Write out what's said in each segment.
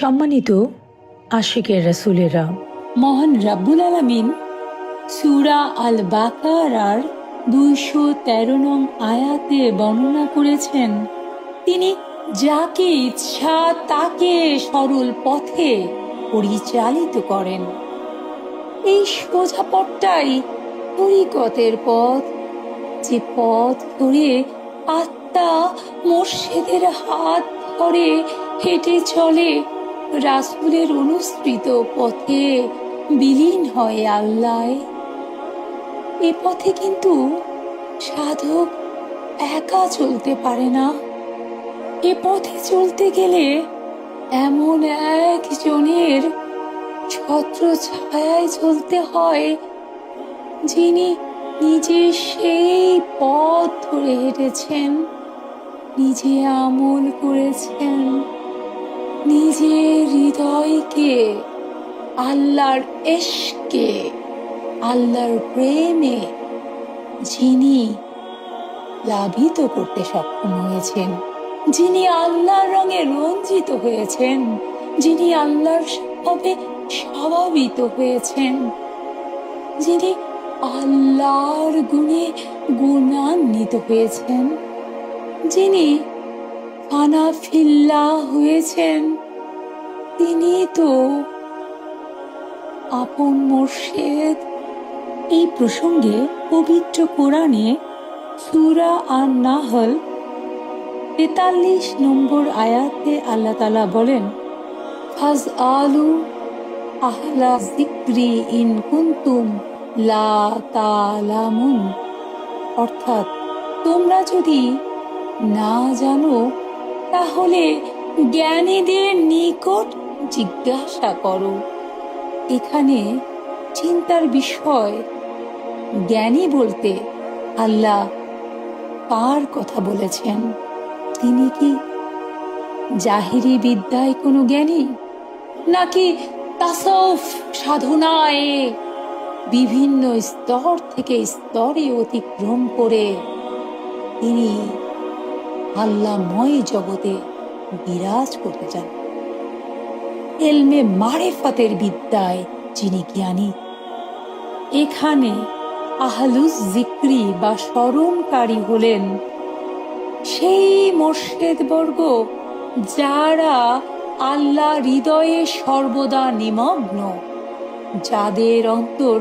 সম্মানিত আশিকের রাসূলেরা, মহান রাব্বুল আলামিন সূরা আল বাকারার 213 নং আয়াতে বর্ণনা করেছেন, তিনি যাকে ইচ্ছা তাকে সরল পথে পরিচালিত করেন। এই সোজা পথটাই তরিকতের পথ, যে পথ ধরে আত্মা মুর্শিদের হাত ধরে হেঁটে চলে, রাসূলের অনুসৃত পথে বিলীন হয় আল্লাহ। এ পথে কিন্তু সাধক একা চলতে পারে না। এ পথে চলতে গেলে এমন একজনের ছত্র ছায়ায় চলতে হয়, যিনি নিজে সেই পথ ধরে হেঁটেছেন, নিজে আমল করেছেন, নিজের হৃদয়কে আল্লাহর ইশকে, আল্লাহর প্রেমে যিনি প্লাবিত করতে সক্ষম হয়েছেন, যিনি আল্লাহর রঙে রঞ্জিত হয়েছেন, যিনি আল্লাহর স্বভাবে স্বভাবিত হয়েছেন, যিনি আল্লাহর গুণে গুণান্বিত হয়েছেন, যিনি ফানাফিল্লাহ হয়েছেন, তিনি তো আপন মুর্শিদ। এই প্রসঙ্গে পবিত্র কোরআনে সূরা আন-নাহল 43 নম্বর আয়াতে আল্লাহ তাআলা বলেন, ফাজআলু আহলা যিকরি ইন কুনতুম লা তা'লামুন, অর্থাৎ তোমরা যদি না জানো তাহলে জ্ঞানীদের নিকট জিজ্ঞাসা করো। এখানে চিন্তার বিষয়, জ্ঞানী বলতে আল্লাহ কার কথা বলেছেন? তিনি কি জাহিরি বিদ্যায় কোনো জ্ঞানী, নাকি তাসাউফ সাধনায় বিভিন্ন স্তর থেকে স্তরে অতিক্রম করে তিনি আল্লাহময় জগতে বিরাজ করতে চান? ইলমে মারিফাতের বিদ্যায় যিনি জ্ঞানী, এখানে আহলুজ যিকরি বা স্মরণকারী হলেন সেই মুর্শিদ বর্গ যারা আল্লাহ হৃদয়ে সর্বদা নিমগ্ন, যাদের অন্তর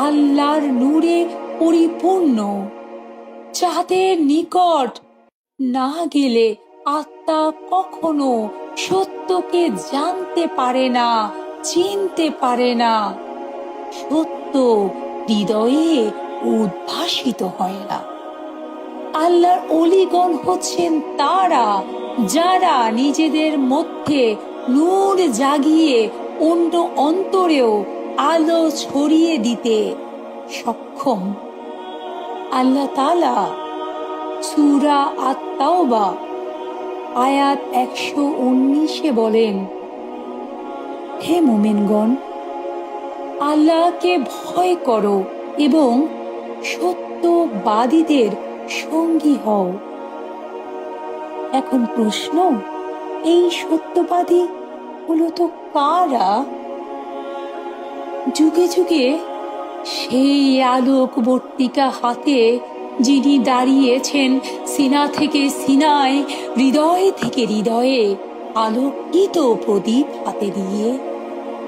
আল্লাহর নূরে পরিপূর্ণ, যাদের নিকট না গেলে আত্মা কখনো সত্যকে জানতে পারে না, চিনতে পারে না, সত্য হৃদয়ে উদ্ভাসিত হয় না। আল্লাহর অলিগণ হচ্ছেন তারা যারা নিজেদের মধ্যে নূর জাগিয়ে অন্য অন্তরেও আলো ছড়িয়ে দিতে সক্ষম। আল্লাহ তাআলা সূরা আত-তাওবা আয়াত 119 বলেন, হে মুমিনগণ, আল্লাহকে ভয় করো এবং সত্যবাদীদের সঙ্গী হও। এখন প্রশ্ন, এই সত্যবাদী মূলত কারা? যুগে যুগে সেই আলোকবর্তিকা হাতে যিনি দাঁড়িয়েছেন সিনা থেকে সিনায়, হৃদয় থেকে হৃদয়ে আলোকিত প্রদীপ হাতে দিয়ে,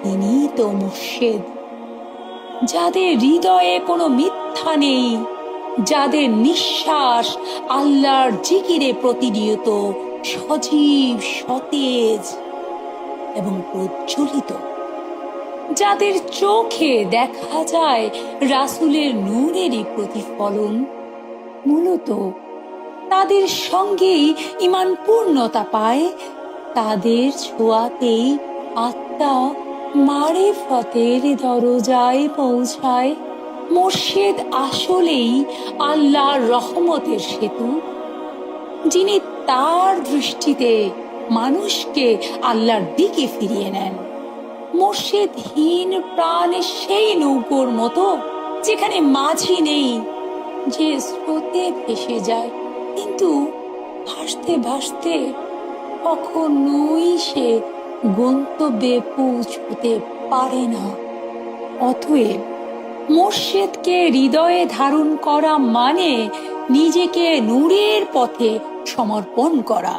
তিনি তো মুর্শিদ। যাদের হৃদয়ে কোনো মিথ্যা নেই, যাদের নিঃশ্বাস আল্লাহর জিকিরে প্রতিনিয়ত সজীব, সতেজ এবং প্রজ্বলিত, যাদের চোখে দেখা যায় রাসূলের নূরেরই প্রতিফলন, মূলত তাদের সঙ্গেই ঈমান পূর্ণতা পায়, তাদের ছোঁয়াতেই আত্মা মারিফতের দরজায় পৌঁছায়। মুর্শিদ আসলেই আল্লাহর রহমতের সেতু, যিনি তার দৃষ্টিতে মানুষকে আল্লাহর দিকে ফিরিয়ে নেন। মুর্শিদহীন প্রাণ সেই নৌকোর মতো যেখানে মাঝি নেই, যে স্রোতে ভেসে যায়, কিন্তু ভাসতে ভাসতে কখনোই সে গন্তব্যে পৌঁছতে পারে না। অতএব মোর্শেদকে হৃদয়ে ধারণ করা মানে নিজেকে নূরের পথে সমর্পণ করা,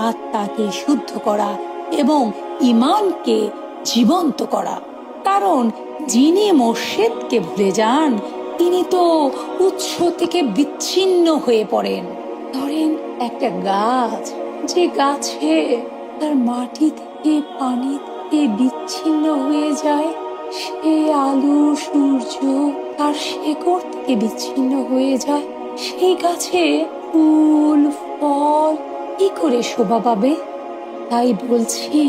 আত্মাকে শুদ্ধ করা এবং ঈমানকে জীবন্ত করা। কারণ যিনি মোর্শেদকে ভুলে যান তিনি তো উৎস থেকে বিচ্ছিন্ন হয়ে পড়েন। ধরেন একটা গাছ, যে গাছে তার মাটি থেকে পানি থেকে বিচ্ছিন্ন হয়ে যায়, সে আলো সূর্য তার শেকড় থেকে বিচ্ছিন্ন হয়ে যায়, সেই গাছে ফুল ফল কি করে শোভা পাবে? তাই বলছি,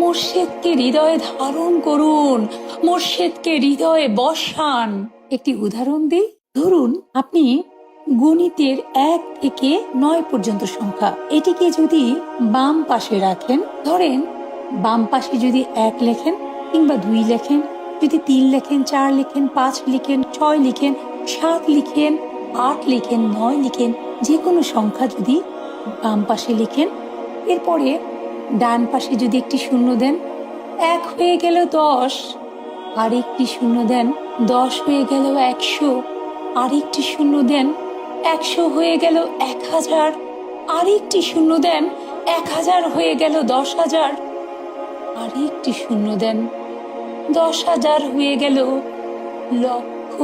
মোর্শেদকে হৃদয়ে ধারণ করুন, মোর্শেদকে হৃদয়ে বসান। একটি উদাহরণ দিই। ধরুন আপনি গণিতের 1 থেকে 9 পর্যন্ত সংখ্যা, এটিকে যদি বাম পাশে রাখেন, ধরেন বাম পাশে যদি 1 লেখেন কিংবা 2 লেখেন, যদি 3 লেখেন, 4 লেখেন, 5 লিখেন, 6 লিখেন, 7 লিখেন, 8 লিখেন, 9 লিখেন, যে কোনো সংখ্যা যদি বাম পাশে লিখেন, এরপরে ডান পাশে যদি একটি শূন্য দেন, 1 হয়ে গেল 10, আর একটি শূন্য দেন, 10 হয়ে গেল 100, আর একটি শূন্য দেন, 100 হয়ে গেল 1000, আর একটি শূন্য দেন, 1000 হয়ে গেল 10,000, আর একটি শূন্য দেন, 10,000 হয়ে গেল লক্ষ,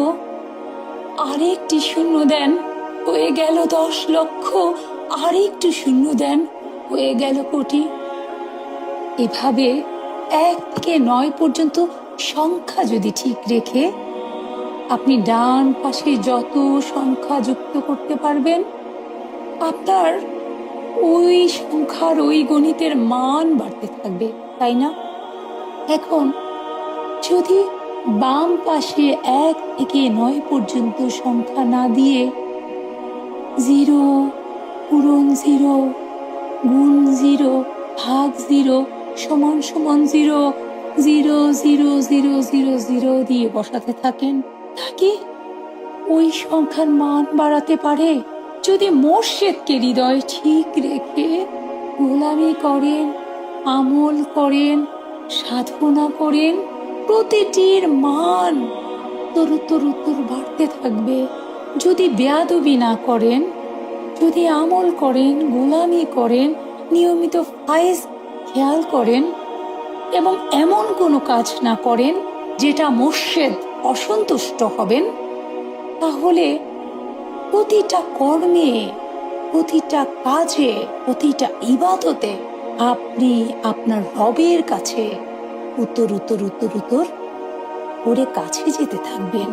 আর একটি শূন্য দেন, হয়ে গেল 10 লক্ষ, আর একটু শূন্য দেন, হয়ে গেল কোটি। এভাবে 1 থেকে 9 পর্যন্ত সংখ্যা যদি ঠিক রেখে আপনি ডান পাশে যত সংখ্যা যুক্ত করতে পারবেন, আপনার ওই সংখ্যার ওই গণিতের মান বাড়তে থাকবে, তাই না? এখন যদি বাম পাশে 1 থেকে 9 পর্যন্ত সংখ্যা না দিয়ে 0 পূরণ 0 গুণ 0 ভাগ 0 সমান সমান 0 0 0 0 0 0 দিয়ে বসাতে থাকেন, তাকে ওই সংখ্যার মান বাড়াতে পারে। যদি মোর্শেদকে হৃদয় ঠিক রেখে গোলামি করেন, আমল করেন, সাধনা করেন, প্রতিটির মান উত্তর বাড়তে থাকবে। যদি বেয়াদবি না করেন, যদি আমল করেন, গোলামি করেন, নিয়মিত ফায়েজ খেয়াল করেন এবং এমন কোনো কাজ না করেন যেটা মোর্শেদ অসন্তুষ্ট হবেন, তাহলে প্রতিটা কর্মে, প্রতিটা কাজে, প্রতিটা ইবাদতে আপনি আপনার রবের কাছে উত্তর করে কাছে যেতে থাকবেন।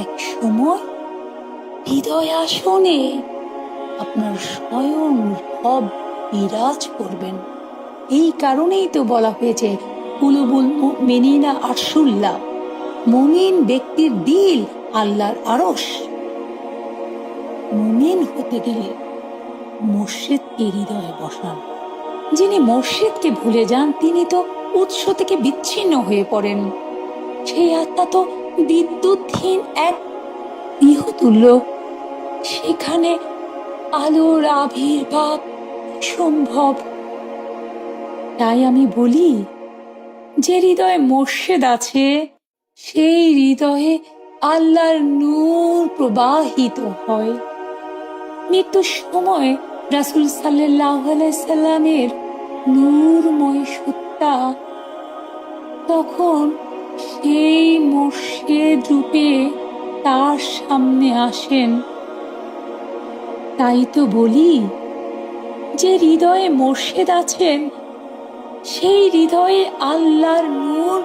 এক সময় হৃদয় আসনে আপনার স্বয়ং রব বিরাজ করবেন। এই কারণেই তো বলা হয়েছে কুলুবুল মুমিনিনা আরশুল্লাহ, মুমিন ব্যক্তির দিল আল্লাহর আরশ। মুমিন হতে গেলে মোর্শেদকে হৃদয়ে বসান। যিনি মোর্শেদকে ভুলে যান তিনি তো উৎস থেকে বিচ্ছিন্ন হয়ে পড়েন। সেই আত্মা তো বিদ্যুৎহীন এক গৃহতুল্য, সেখানে আলোর আবির্ভাব সম্ভব। তাই আমি বলি, যে হৃদয়ে মোর্শেদ আছে সেই হৃদয়ে আল্লাহর নূর প্রবাহিত হয়। মৃত্যুর সময় রাসূল সাল্লাল্লাহু আলাইহি সাল্লামের নূরময় সত্তা তখন সেই মোর্শেদ রূপে তার সামনে আসেন। তাই তো বলি, যে হৃদয়ে মোর্শেদ আছেন সেই হৃদয়ে আল্লাহর নূর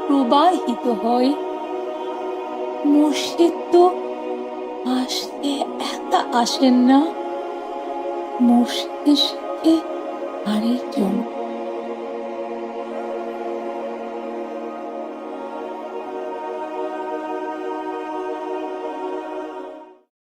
প্রবাহিত হয়। মোর্শেদ তো আসতে একা আসেন না, মোর্শেদের সাথে আরেকজন